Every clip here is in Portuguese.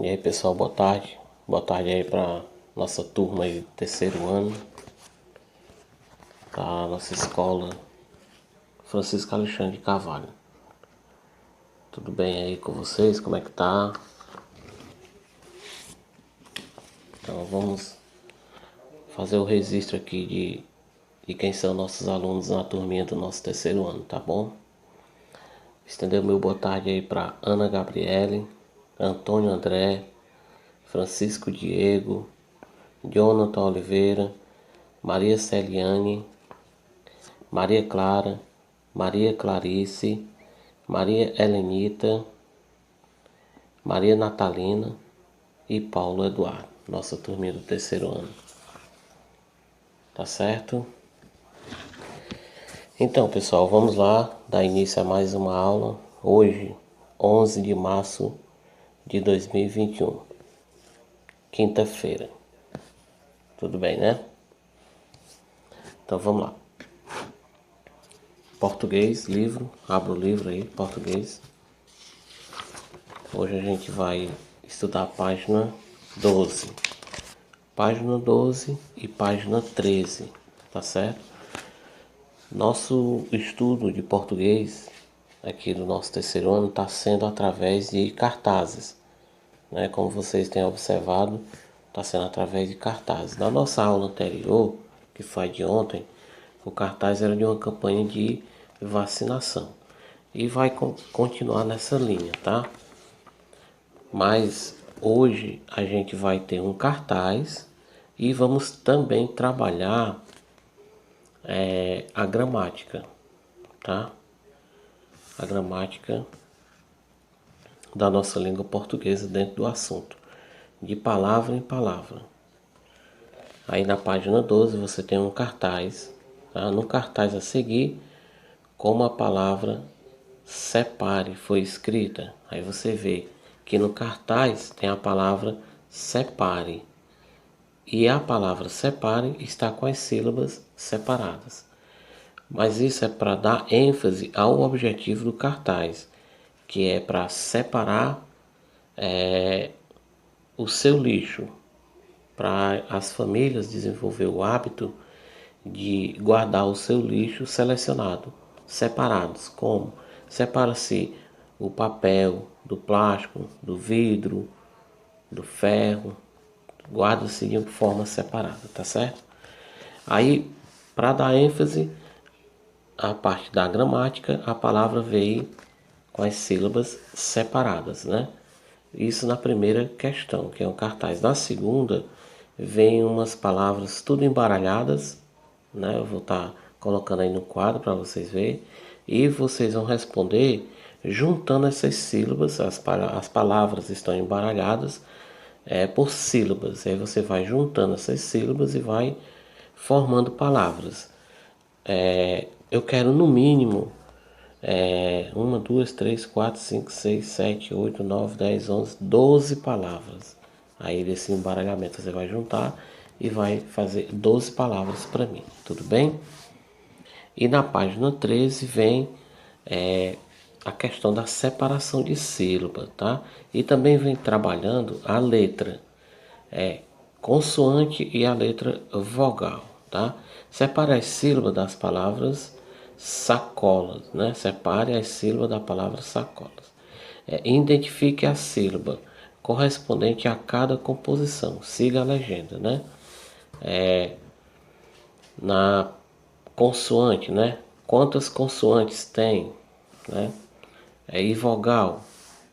E aí pessoal, boa tarde. Boa tarde aí para nossa turma aí do terceiro ano da nossa escola Francisco Alexandre de Carvalho. Tudo bem aí com vocês? Como é que tá? Então vamos fazer o registro aqui de quem são nossos alunos na turminha do nosso terceiro ano, tá bom? Estender o meu boa tarde aí para Ana Gabriele, Antônio André, Francisco Diego, Jonathan Oliveira, Maria Celiane, Maria Clara, Maria Clarice, Maria Helenita, Maria Natalina e Paulo Eduardo, nossa turminha do terceiro ano. Tá certo? Então, pessoal, vamos lá dar início a mais uma aula. Hoje, 11 de março de 2021, quinta-feira. Tudo bem, né? Então, vamos lá. Português, livro. Abra o livro aí, português. Hoje a gente vai estudar a página 12. Página 12 e página 13, tá certo? Nosso estudo de português aqui do nosso terceiro ano está sendo através de cartazes, né? Como vocês têm observado, está sendo através de cartazes. Na nossa aula anterior, que foi de ontem, o cartaz era de uma campanha de vacinação e vai continuar nessa linha, tá? Mas hoje a gente vai ter um cartaz e vamos também trabalhar a gramática, tá? A gramática da nossa língua portuguesa dentro do assunto, de palavra em palavra. Aí na página 12 você tem um cartaz, tá? No cartaz a seguir, como a palavra separe foi escrita. Aí você vê que no cartaz tem a palavra separe. E a palavra separe está com as sílabas separadas. Mas isso é para dar ênfase ao objetivo do cartaz, que é para separar o seu lixo, para as famílias desenvolver o hábito de guardar o seu lixo selecionado, separados, como separa-se o papel do plástico, do vidro, do ferro, guarda-se de forma separada, tá certo? Aí, para dar ênfase à parte da gramática, a palavra veio com as sílabas separadas, né? Isso na primeira questão, que é um cartaz. Na segunda, vem umas palavras tudo embaralhadas, né? Eu vou estar colocando aí no quadro para vocês verem. E vocês vão responder juntando essas sílabas. As palavras estão embaralhadas por sílabas. Aí você vai juntando essas sílabas e vai formando palavras. Eu quero no mínimo 1, 2, 3, 4, 5, 6, 7, 8, 9, 10, 11, 12 palavras. Aí desse embaralhamento você vai juntar e vai fazer 12 palavras para mim, tudo bem? E na página 13 vem a questão da separação de sílaba, tá? E também vem trabalhando a letra consoante e a letra vogal, tá? Separe as sílabas das palavras sacolas, né? Separe as sílabas da palavra sacolas. Identifique a sílaba correspondente a cada composição. Siga a legenda, né? Na consoante, né? Quantas consoantes tem, né? E vogal,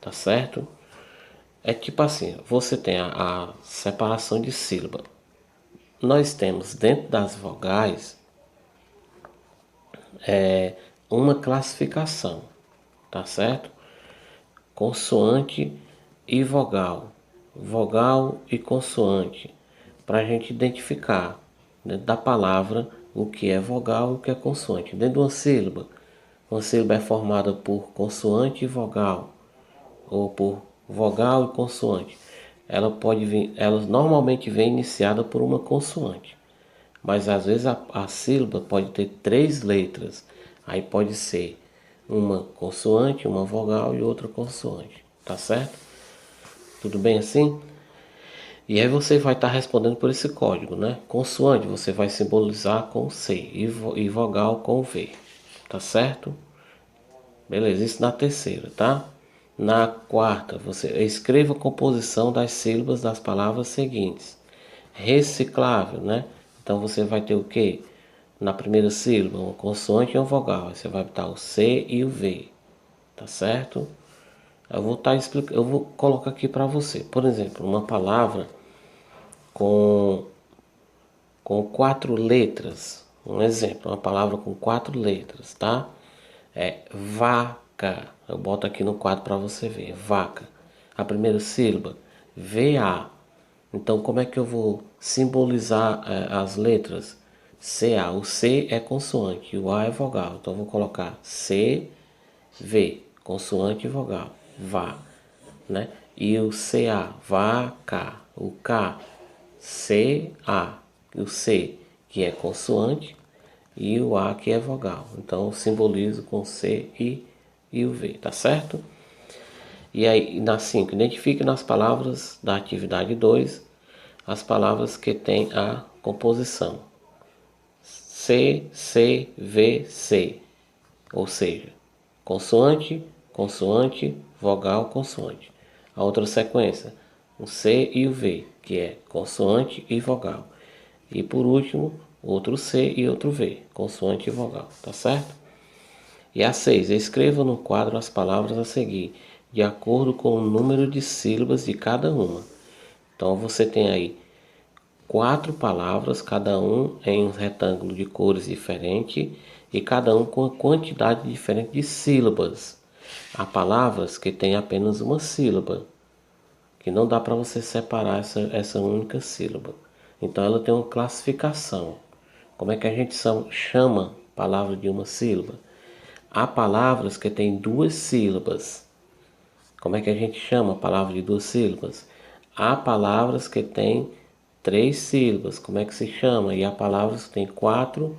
tá certo? É tipo assim, você tem a separação de sílaba. Nós temos dentro das vogais uma classificação, tá certo? Consoante e vogal, vogal e consoante, para a gente identificar dentro da palavra o que é vogal e o que é consoante. Dentro de uma sílaba é formada por consoante e vogal, ou por vogal e consoante. Ela normalmente vem iniciada por uma consoante, mas às vezes a sílaba pode ter 3 letras. Aí pode ser uma consoante, uma vogal e outra consoante, tá certo? Tudo bem assim? E aí você vai estar respondendo por esse código, né? Consoante você vai simbolizar com C e vogal com V, tá certo? Beleza, isso na terceira, tá? Na quarta, você escreva a composição das sílabas das palavras seguintes. Reciclável, né? Então você vai ter o quê? Na primeira sílaba, uma consoante e uma vogal. Aí você vai botar o C e o V, tá certo? Eu vou estar explicando, eu vou colocar aqui para você. Por exemplo, uma palavra com com 4 letras. Um exemplo, uma palavra com 4 letras, tá? É vaca. Eu boto aqui no quadro para você ver. Vaca. A primeira sílaba, VA. Então, como é que eu vou simbolizar as letras? CA. O C é consoante e o A é vogal. Então, eu vou colocar C, V, consoante e vogal. Vá, né? E o CA, vaca. O K, CA. O C, que é consoante, e o A, que é vogal. Então, eu simbolizo com C e o V, tá certo? E aí, na 5, identifique nas palavras da atividade 2 as palavras que têm a composição C, C, V, C, ou seja, consoante, consoante, vogal, consoante. A outra sequência, o C e o V, que é consoante e vogal. E por último, outro C e outro V, consoante e vogal, tá certo? E a 6, escreva no quadro as palavras a seguir, de acordo com o número de sílabas de cada uma. Então você tem aí 4 palavras, cada um em um retângulo de cores diferentes e cada um com uma quantidade diferente de sílabas. Há palavras que têm apenas uma sílaba, que não dá para você separar essa única sílaba. Então ela tem uma classificação. Como é que a gente chama palavra de uma sílaba? Há palavras que têm 2 sílabas. Como é que a gente chama a palavra de 2 sílabas? Há palavras que têm 3 sílabas. Como é que se chama? E há palavras que têm 4,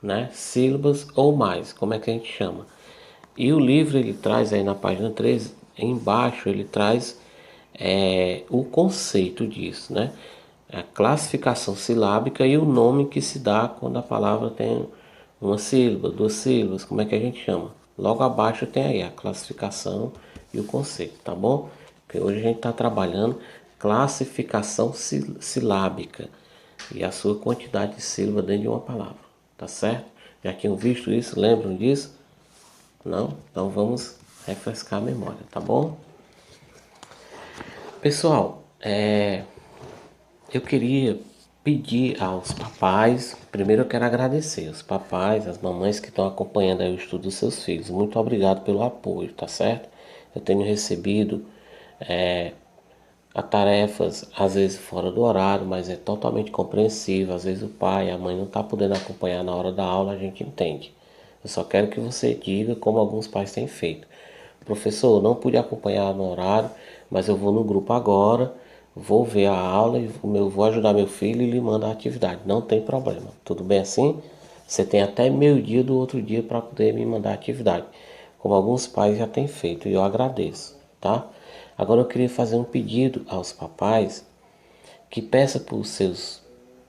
né, sílabas ou mais. Como é que a gente chama? E o livro ele traz aí na página 13, embaixo ele traz o conceito disso, né? A classificação silábica e o nome que se dá quando a palavra tem uma sílaba, 2 sílabas, como é que a gente chama? Logo abaixo tem aí a classificação e o conceito, tá bom? Porque hoje a gente está trabalhando classificação silábica e a sua quantidade de sílaba dentro de uma palavra, tá certo? Já tinham visto isso? Lembram disso? Não? Então vamos refrescar a memória, tá bom? Pessoal, eu queria pedir aos papais, primeiro eu quero agradecer os papais, as mamães que estão acompanhando aí o estudo dos seus filhos. Muito obrigado pelo apoio, tá certo? Eu tenho recebido a tarefas às vezes fora do horário, mas é totalmente compreensível. Às vezes o pai, a mãe não está podendo acompanhar na hora da aula, a gente entende. Eu só quero que você diga como alguns pais têm feito. Professor, eu não pude acompanhar no horário, mas eu vou no grupo agora, vou ver a aula e vou ajudar meu filho e lhe mando a atividade. Não tem problema. Tudo bem assim? Você tem até meio-dia do outro dia para poder me mandar a atividade, como alguns pais já têm feito, e eu agradeço, tá? Agora eu queria fazer um pedido aos papais que peça para os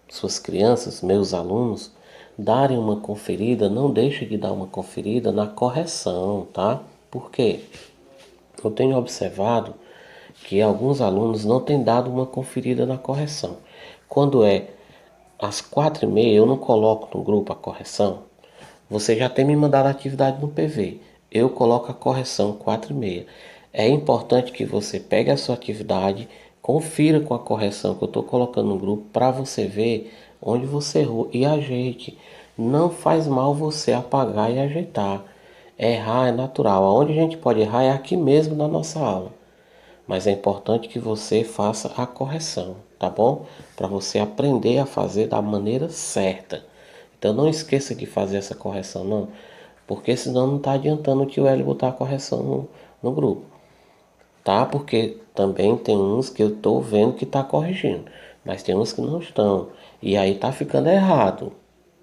suas crianças, meus alunos, darem uma conferida, não deixe de dar uma conferida na correção, tá? Por quê? Eu tenho observado que alguns alunos não têm dado uma conferida na correção. Quando é às 4h30, eu não coloco no grupo a correção. Você já tem me mandado a atividade no PV. Eu coloco a correção 4h30. É importante que você pegue a sua atividade, confira com a correção que eu estou colocando no grupo para você ver onde você errou e ajeite. Não faz mal você apagar e ajeitar. Errar é natural. Aonde a gente pode errar é aqui mesmo na nossa aula. Mas é importante que você faça a correção, tá bom? Para você aprender a fazer da maneira certa. Então não esqueça de fazer essa correção, não. Porque senão não está adiantando o tio Hélio botar a correção no grupo. Tá? Porque também tem uns que eu estou vendo que está corrigindo. Mas tem uns que não estão. E aí tá ficando errado.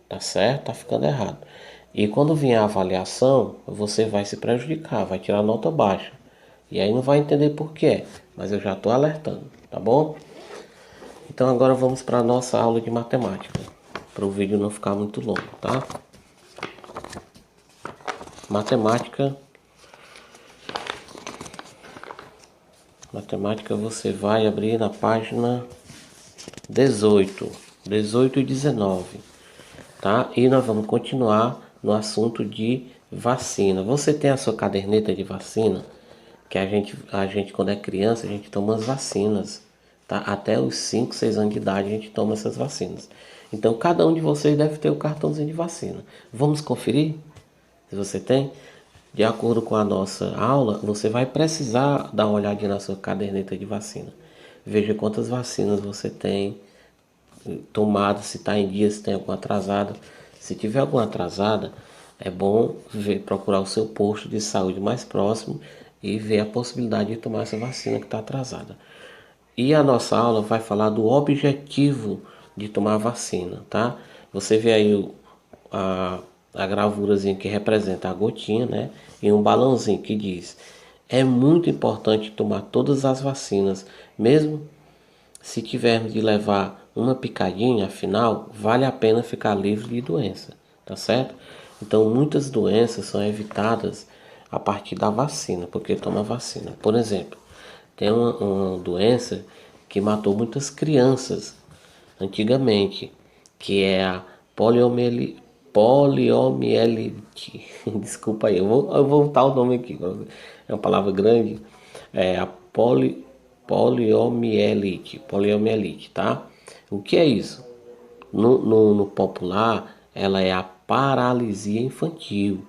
Tá certo? Tá ficando errado. E quando vier a avaliação, você vai se prejudicar, vai tirar nota baixa. E aí não vai entender por quê. mas eu já estou alertando, tá bom? Então agora vamos para a nossa aula de matemática, para o vídeo não ficar muito longo, tá? Matemática você vai abrir na página 18 e 19, tá? E nós vamos continuar no assunto de vacina. Você tem a sua caderneta de vacina? Que a gente quando é criança, a gente toma as vacinas, tá? Até os 5, 6 anos de idade a gente toma essas vacinas. Então cada um de vocês deve ter o cartãozinho de vacina. Vamos conferir se você tem? De acordo com a nossa aula, você vai precisar dar uma olhadinha na sua caderneta de vacina. Veja quantas vacinas você tem tomado, se está em dia, se tem alguma atrasada. Se tiver alguma atrasada, é bom procurar o seu posto de saúde mais próximo e ver a possibilidade de tomar essa vacina que está atrasada. E a nossa aula vai falar do objetivo de tomar a vacina, tá? Você vê aí a gravurazinha que representa a gotinha, né? E um balãozinho que diz: é muito importante tomar todas as vacinas, mesmo se tivermos de levar uma picadinha, afinal, vale a pena ficar livre de doença, tá certo? Então, muitas doenças são evitadas a partir da vacina, porque toma vacina. Por exemplo, tem uma doença que matou muitas crianças antigamente, que é a poliomielite. Desculpa aí, eu vou voltar o nome aqui, é uma palavra grande. É a poliomielite, tá? O que é isso? No popular, ela é a paralisia infantil.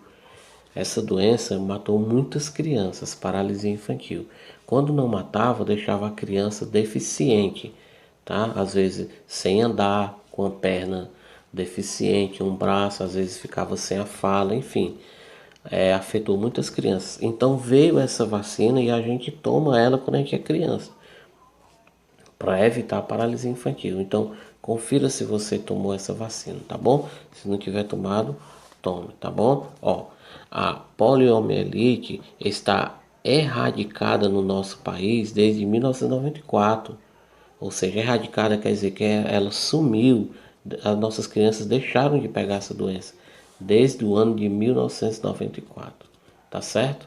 Essa doença matou muitas crianças, paralisia infantil. Quando não matava, deixava a criança deficiente, tá? Às vezes sem andar, com a perna deficiente, um braço, às vezes ficava sem a fala, enfim, afetou muitas crianças. Então veio essa vacina e a gente toma ela quando a gente é criança, para evitar a paralisia infantil. Então confira se você tomou essa vacina, tá bom? Se não tiver tomado, tome, tá bom? Ó, a poliomielite está erradicada no nosso país desde 1994. Ou seja, erradicada quer dizer que ela sumiu, as nossas crianças deixaram de pegar essa doença desde o ano de 1994, tá certo?